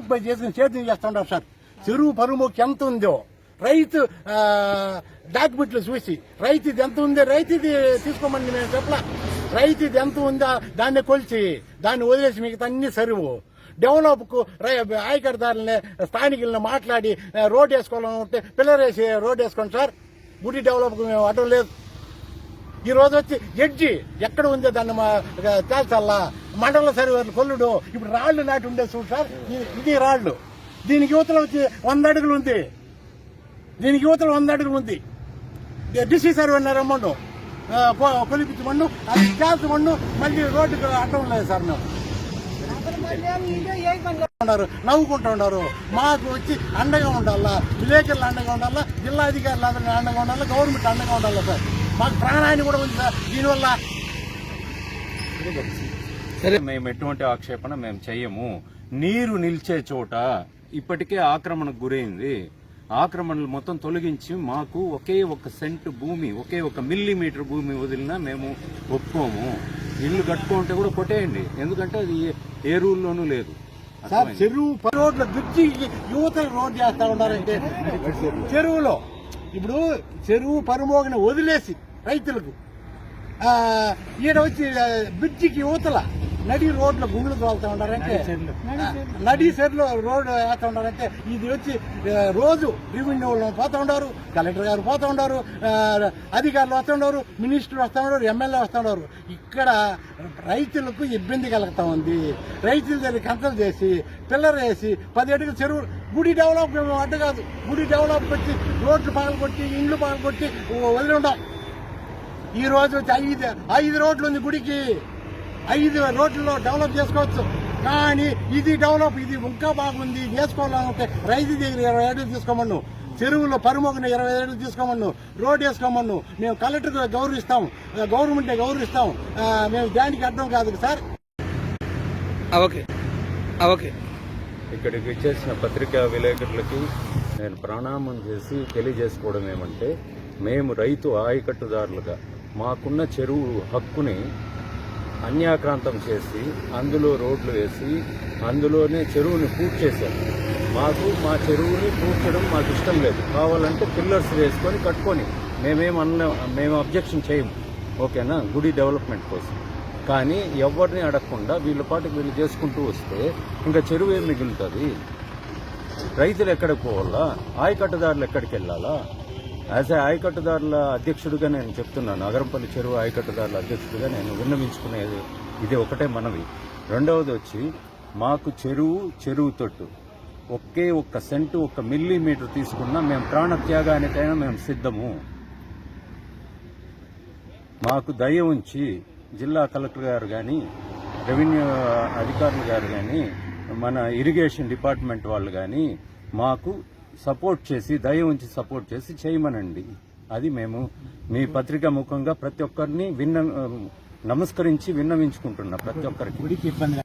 Occupy చేసుకుని సేద్యం చేస్తుంటారు సార్. చెరువు పరుముకి ఎంత ఉందో రైతు డాక్యుమెంట్లు చూసి రైతు ఇది ఎంత ఉందో రైతు ఇది తీసుకోమని మేము చెప్పలా. రైతు ఇది ఎంత ఉందో దాన్ని కొలిచి దాన్ని వదిలేసి మిగతా అన్ని సరువు డెవలప్ కు ఆయకట్టుదారులని స్థానికులను మాట్లాడి రోడ్ వేసుకోవాలంటే పిల్లర్ వేసి రోడ్ వేసుకోండి సార్. గుడి డెవలప్ కు మేము అడ్డం లేదు. ఈ రోజు వచ్చి జడ్జి ఎక్కడ ఉందో దాన్ని తేల్చల్లా. మండల సర్వేలు కొల్లుడు ఇప్పుడు రాళ్లు నాటి ఉండే చూడు సార్. ఇది రాళ్లు. దీనికి యువతలు వచ్చి 100 అడుగులు ఉంది. దీనికి యువతలు 100 అడుగులు ఉంది. డిసి సర్వే రమ్మను కొలిపించి మన్ను అది క్యాల్స్ మన్ను మళ్ళీ రోడ్డుకు అడ్డం లేదు సార్. మేము నవ్వుకుంటూ ఉన్నారు. మాకు వచ్చి అండగా ఉండాలా, విలేకరులు అండగా ఉండాలా, జిల్లా అధికారులు అందరినీ అండగా ఉండాలా, గవర్నమెంట్ అండగా ఉండాలా సార్. మాకు ప్రాణాన్ని కూడా ఉంది సార్ దీనివల్ల. సరే, మేము ఎటువంటి ఆక్షేపణ మేము చెయ్యము. నీరు నిలిచే చోట ఇప్పటికే ఆక్రమణకు గురైంది. ఆక్రమణలు మొత్తం తొలగించి మాకు ఒకే ఒక సెంటు భూమి, ఒకే ఒక మిల్లీమీటర్ భూమి వదిలినా మేము ఒప్పుకోము. ఇల్లు కట్టుకుంటే కూడా కొట్టేయండి, ఎందుకంటే అది ఏ రూల్లోనూ లేదు సార్. చెరువు రోడ్ల బ్రిడ్జి యువత రోడ్ చేస్తా ఉన్నారంటే చెరువులో ఇప్పుడు చెరువు పరుమోగిన వదిలేసి రైతులకు ఈడ వచ్చి బ్రిడ్జికి యువతల నడి రోడ్ల గుండ్లు తోలుతా ఉన్నారంటే, నడి సెర్లో రోడ్డు వేస్తా ఉన్నారంటే ఇది వచ్చి రోజు రెవెన్యూ పోతా ఉన్నారు, కలెక్టర్ గారు పోతా ఉన్నారు, అధికారులు వస్తూ ఉన్నారు, మినిస్టర్ వస్తూ ఉన్నారు, ఎమ్మెల్యే వస్తూ ఉన్నారు. ఇక్కడ రైతులకు ఇబ్బంది కలుగుతా ఉంది. రైతుల దగ్గర కంతలు చేసి పిల్లర్ వేసి 10 అడుగుల చెరువు గుడి డెవలప్ అడ్డు కాదు. గుడి డెవలప్ వచ్చి రోడ్లు పగలు కొట్టి ఇండ్లు పగలు కొట్టి వదిలి ఉండాం. ఈ రోజు వచ్చి 5 రోడ్లు ఉంది గుడికి. 5 రోడ్లలో డెవలప్ చేసుకోవచ్చు. కానీ ఇది డెవలప్, ఇది ఇంకా బాగుంది వేసుకోవాలంటే రైతు దగ్గర 20 అడుగులు తీసుకోమన్ను, చెరువులో పరుమోగిన 20 అడుగులు తీసుకోమన్ను, రోడ్ వేసుకోమన్ను. మేము కలెక్టర్ గౌరవిస్తాం, గవర్నమెంట్ గౌరవిస్తాం. మేము దానికి అర్థం కాదు సార్. Okay okay. ఇక్కడికి వచ్చేసిన పత్రికా విలేకరులకి నేను ప్రణామం చేసి తెలియజేసుకోవడం ఏమంటే, మేము రైతు ఆయకట్టుదారులుగా మాకున్న చెరువు హక్కుని అన్యాక్రాంతం చేసి అందులో రోడ్లు వేసి అందులోనే చెరువుని పూర్తి చేశారు. మాకు మా చెరువుని పూడ్చడం మాకు ఇష్టం లేదు. కావాలంటే పిల్లర్స్ వేసుకొని కట్టుకొని మేము అబ్జెక్షన్ చేయము, ఓకేనా, గుడి డెవలప్మెంట్ కోసం. కానీ ఎవరిని అడగకుండా వీళ్ళ పాటికి వీళ్ళు చేసుకుంటూ వస్తే ఇంకా చెరువు ఏం మిగులుతుంది? రైతులు ఎక్కడికి పోవాలా? ఆయకట్టుదారులు ఎక్కడికి వెళ్ళాలా? యాజ్ ఏ ఆయకట్టుదారుల అధ్యక్షుడిగా నేను చెప్తున్నాను, నగరంపల్లి చెరువు ఆయకట్టుదారుల అధ్యక్షుడిగా నేను విన్నవించుకునేది ఇది ఒకటే మనవి. రెండవది వచ్చి మాకు చెరువు తొట్టు ఒకే ఒక్క సెంటు 1 మిల్లీమీటర్ తీసుకున్నా మేము ప్రాణత్యాగానికైనా మేము సిద్ధము. మాకు దయ ఉంచి జిల్లా కలెక్టర్ గారు కానీ, రెవెన్యూ అధికారులు గారు కానీ, మన ఇరిగేషన్ డిపార్ట్మెంట్ వాళ్ళు కానీ మాకు సపోర్ట్ చేసి దయ ఉంచి సపోర్ట్ చేసి చేయమనండి. అది మేము మీ పత్రిక ముఖంగా ప్రతి ఒక్కరిని నమస్కరించి విన్నవించుకుంటున్నా. ప్రతి ఒక్కరికి